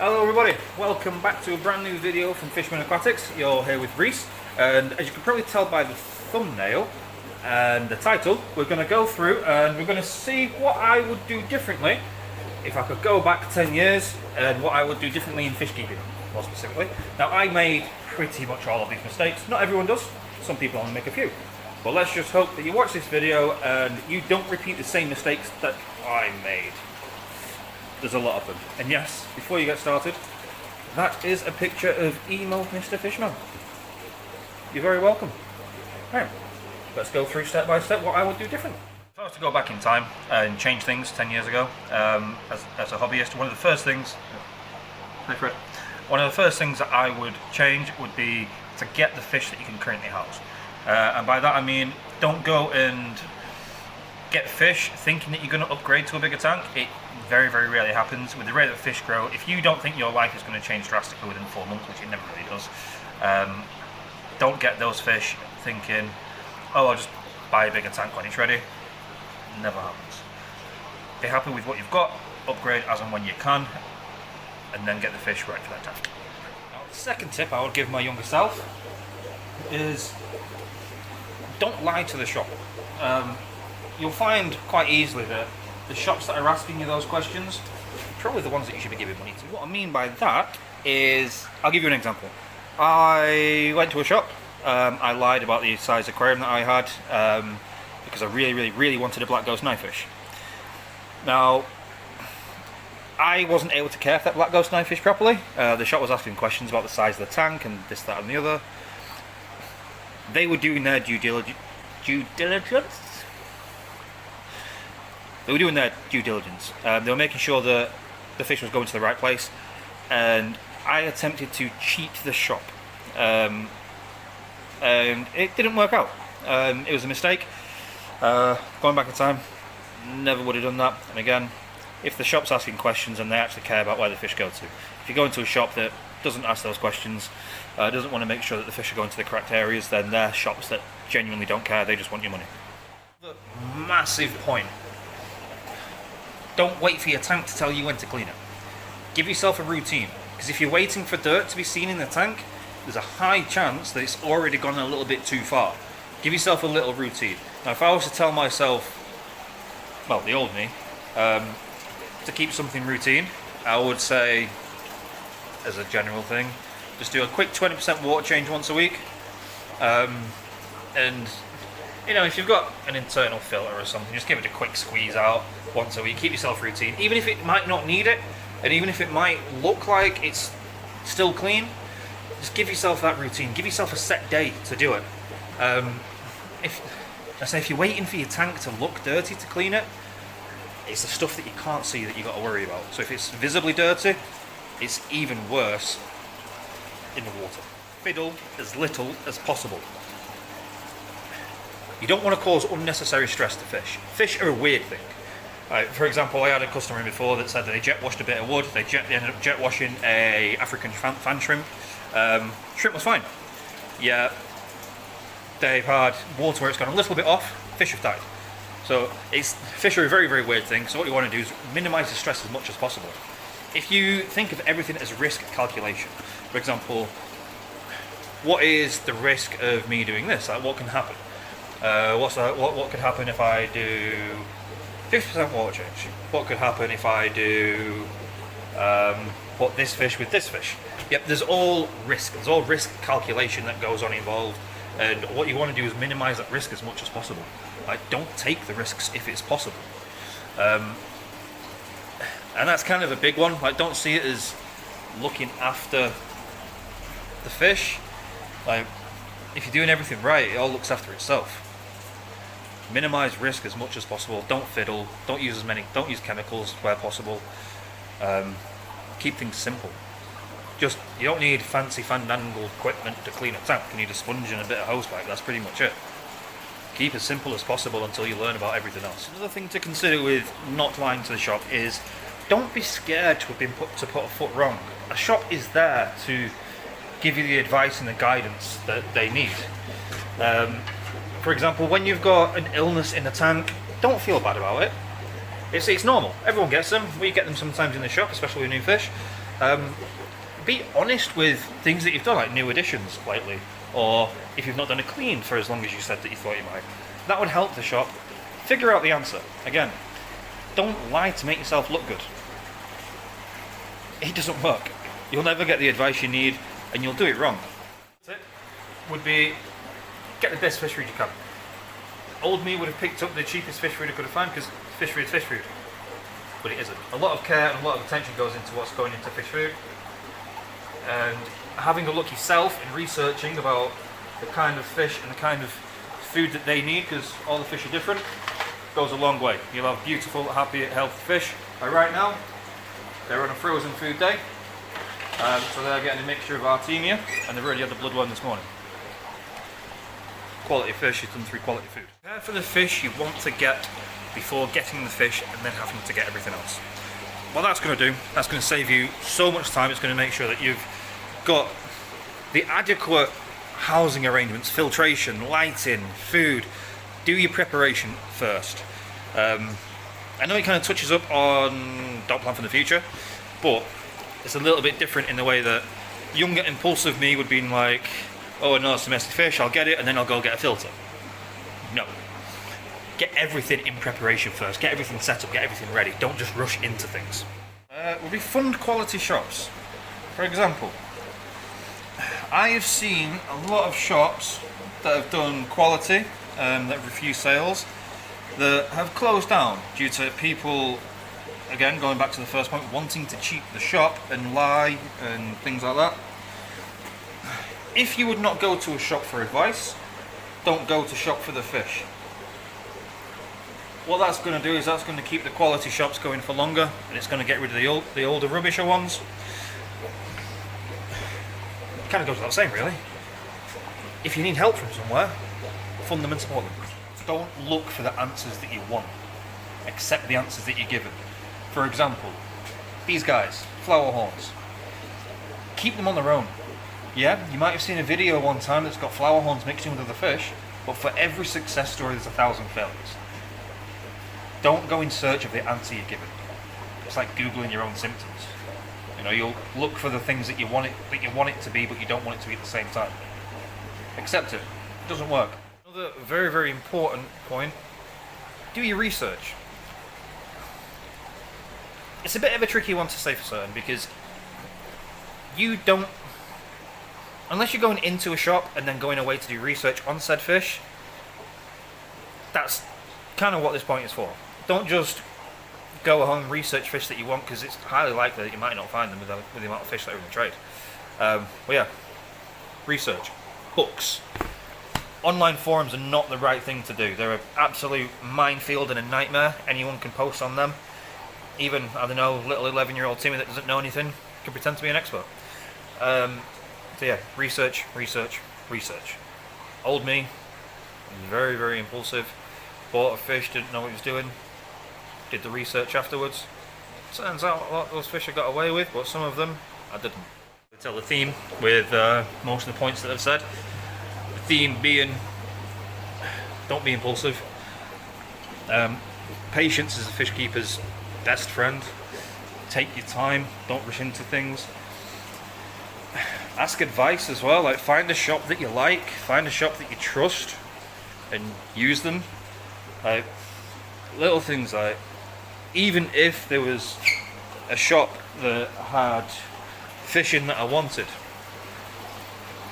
Hello everybody, welcome back to a brand new video from Fishman Aquatics. You're here with Reese, and as you can probably tell by the thumbnail and the title, we're going to go through and we're going to see what I would do differently if I could go back 10 years and what I would do differently in fish keeping, more specifically. Now, I made pretty much all of these mistakes. Not everyone does, some people only make a few. But let's just hope that you watch this video and you don't repeat the same mistakes that I made. There's a lot of them. And yes, before you get started, that is a picture of emo Mr. Fishman. You're very welcome. Right, let's go through step by step what I would do different. If I was to go back in time and change things 10 years ago, as a hobbyist, one of the first things that I would change would be to get the fish that you can currently house. And by that I mean, don't go and get fish thinking that you're going to upgrade to a bigger tank. It very, very rarely happens. With the rate that fish grow, if you don't think your life is going to change drastically within 4 months, which it never really does, don't get those fish thinking, oh, I'll just buy a bigger tank when it's ready. Never happens. Be happy with what you've got, upgrade as and when you can, and then get the fish right for that tank. Now, the second tip I would give my younger self is don't lie to the shop. You'll find quite easily that the shops that are asking you those questions are probably the ones that you should be giving money to. What I mean by that is, I'll give you an example. I went to a shop, I lied about the size aquarium that I had because I really wanted a black ghost knifefish. Now, I wasn't able to care for that black ghost knifefish properly. The shop was asking questions about the size of the tank and this, that and the other. They were doing their due diligence. They were doing their due diligence. They were making sure that the fish was going to the right place, and I attempted to cheat the shop, and it didn't work out. It was a mistake. Going back in time, never would have done that. And again, if the shop's asking questions and they actually care about where the fish go to, if you go into a shop that doesn't ask those questions, doesn't want to make sure that the fish are going to the correct areas, then they're shops that genuinely don't care, they just want your money. The massive point. Don't wait for your tank to tell you when to clean it. Give yourself a routine, because if you're waiting for dirt to be seen in the tank, there's a high chance that it's already gone a little bit too far. Give yourself a little routine. Now, if I was to tell myself, well, the old me, to keep something routine, I would say, as a general thing, just do a quick 20% water change once a week. And you know, if you've got an internal filter or something, just give it a quick squeeze out once a week. Keep yourself routine, even if it might not need it, and even if it might look like it's still clean. Just give yourself that routine. Give yourself a set day to do it. If you're waiting for your tank to look dirty to clean it, it's the stuff that you can't see that you got to worry about. So if it's visibly dirty, it's even worse in the water. Fiddle as little as possible. You don't want to cause unnecessary stress to fish. Fish are a weird thing. For example, I had a customer before that said that they jet washed a bit of wood. They ended up jet washing a African fan shrimp. Shrimp was fine. Yeah, they've had water where it's gone a little bit off. Fish have died. So fish are a very, very weird thing. So what you want to do is minimise the stress as much as possible. If you think of everything as risk calculation, for example, what is the risk of me doing this? Like, what can happen? What could happen if I do 50% water change? What could happen if I do put this fish with this fish? Yep, there's all risk. There's all risk calculation that goes on involved, and what you want to do is minimise that risk as much as possible. Like, don't take the risks if it's possible. And that's kind of a big one. Like, don't see it as looking after the fish. Like, if you're doing everything right, it all looks after itself. Minimize risk as much as possible. Don't fiddle. Don't use chemicals where possible. Keep things simple. You don't need fancy fandangle equipment to clean a tank. You need a sponge and a bit of hosepipe. That's pretty much it. Keep as simple as possible until you learn about everything else. Another thing to consider with not lying to the shop is don't be scared to have been put a foot wrong. A shop is there to give you the advice and the guidance that they need. For example, when you've got an illness in the tank, don't feel bad about it. It's normal. Everyone gets them. We get them sometimes in the shop, especially with new fish. Be honest with things that you've done, like new additions lately, or if you've not done a clean for as long as you said that you thought you might. That would help the shop figure out the answer. Again, don't lie to make yourself look good. It doesn't work. You'll never get the advice you need, and you'll do it wrong. That's it. Would be get the best fish food you can. Old me would have picked up the cheapest fish food I could have found, because fish food is fish food. But it isn't. A lot of care and a lot of attention goes into what's going into fish food. And having a look yourself and researching about the kind of fish and the kind of food that they need, because all the fish are different, goes a long way. You'll have beautiful, happy, healthy fish. Like right now, they're on a frozen food day. So they're getting a mixture of Artemia, and they've already had the blood one this morning. Quality fish is done through quality food. Prepare for the fish you want to get before getting the fish and then having to get everything else. What that's going to do, that's going to save you so much time. It's going to make sure that you've got the adequate housing arrangements, filtration, lighting, food. Do your preparation first. I know it kind of touches up on don't plan for the future, but it's a little bit different in the way that younger, impulsive me would be like, oh no, it's domestic fish, I'll get it and then I'll go get a filter. No. Get everything in preparation first, get everything set up, get everything ready. Don't just rush into things. Would be fund quality shops. For example, I have seen a lot of shops that have done quality, that refuse sales, that have closed down due to people, again, going back to the first point, wanting to cheat the shop and lie and things like that. If you would not go to a shop for advice, don't go to shop for the fish. What that's going to do is that's going to keep the quality shops going for longer, and it's going to get rid of the older, rubbisher ones. It kind of goes without saying, really. If you need help from somewhere, fund them and support them. Don't look for the answers that you want. Accept the answers that you're given. For example, these guys, flower horns. Keep them on their own. Yeah, you might have seen a video one time that's got flower horns mixed in with other fish, but for every success story there's 1,000 failures. Don't go in search of the answer you're given. It's like Googling your own symptoms. You know, you'll look for the things that you want it to be, but you don't want it to be at the same time. Accept it. It doesn't work. Another very, very important point, do your research. It's a bit of a tricky one to say for certain, because you don't, unless you're going into a shop and then going away to do research on said fish, that's kind of what this point is for. Don't just go home and research fish that you want, because it's highly likely that you might not find them with the amount of fish that are in the trade. But yeah, research. Books. Online forums are not the right thing to do. They're an absolute minefield and a nightmare. Anyone can post on them. Even, I don't know, little 11-year-old Timmy that doesn't know anything can pretend to be an expert. So yeah, research, research, research. Old me, very, very impulsive. Bought a fish, didn't know what he was doing. Did the research afterwards. Turns out a lot of those fish I got away with, but some of them I didn't. I tell the theme with most of the points that I've said. The theme being, don't be impulsive. Patience is a fish keeper's best friend. Take your time, don't rush into things. Ask advice as well, like find a shop that you like, find a shop that you trust, and use them. Like little things like, even if there was a shop that had fish in that I wanted,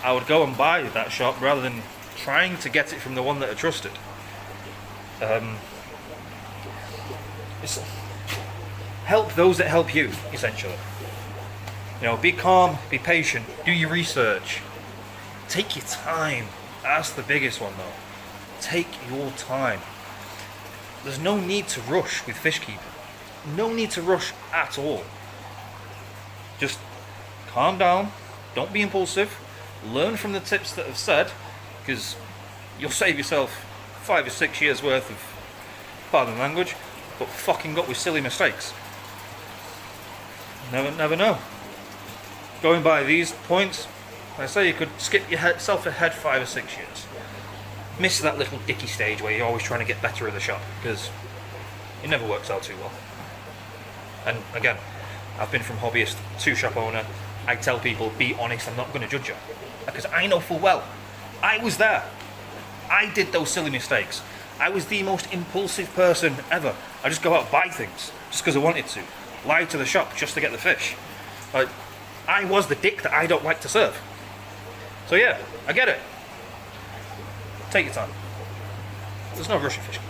I would go and buy that shop rather than trying to get it from the one that I trusted. It's help those that help you, essentially. You know, be calm, be patient, do your research, take your time. That's the biggest one though. Take your time. There's no need to rush with fish keeping. No need to rush at all. Just calm down, don't be impulsive, learn from the tips that I've said, because you'll save yourself 5 or 6 years worth of, pardon the language, but fucking up with silly mistakes. Never know. Going by these points, I say you could skip yourself ahead 5 or 6 years. Miss that little dicky stage where you're always trying to get better at the shop, because it never works out too well. And again, I've been from hobbyist to shop owner. I tell people, be honest, I'm not going to judge you. Because I know full well, I was there. I did those silly mistakes. I was the most impulsive person ever. I just go out and buy things just because I wanted to. Lie to the shop just to get the fish. Like, I was the dick that I don't like to serve. So yeah, I get it. Take your time. There's no rush of fishing.